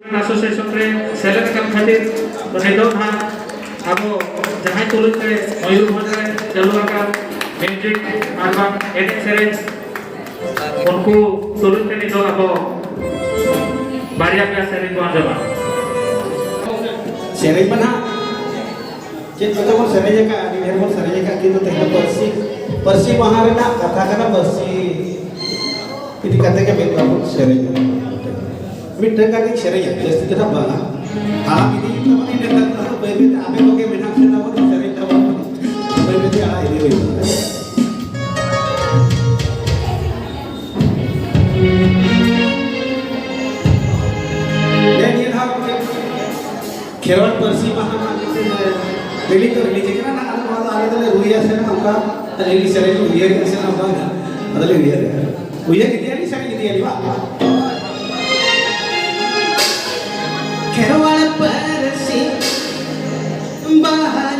एसोसिएशन रे सेलेक्ट कर खातिर तो निदो था अब जहां तुलुत रे मयूरभंज रे चालू का म्यूजिक आरबा एने सेरेंज उनको तुलुत रे निदो अब बारिया का सेरेंज को आजबा सेरेंज बना चेक तो वो सेरेंज का आदि है वो सेरेंज का किंतु तेरा परसी परसी वहां रे ना कथा कथा परसी इति कहते के बेटा वो सेरेंज मिट्टे का एक सेरेंज है जैसे kita bala alam ini teman ini datang baby abe oke benak kita वो सेरेंज था baby ala ini loh dan ini hal खेलवाड़ परसी महा दिल्ली तो रिलीज किया ना आले तो रुइया से ना हमका रिलीज सेरेंज रुइया के से ना हमका अदले रुइया कितनी आली सेरेंज कितनी आली वाह खेलवाड़ परसी बाहर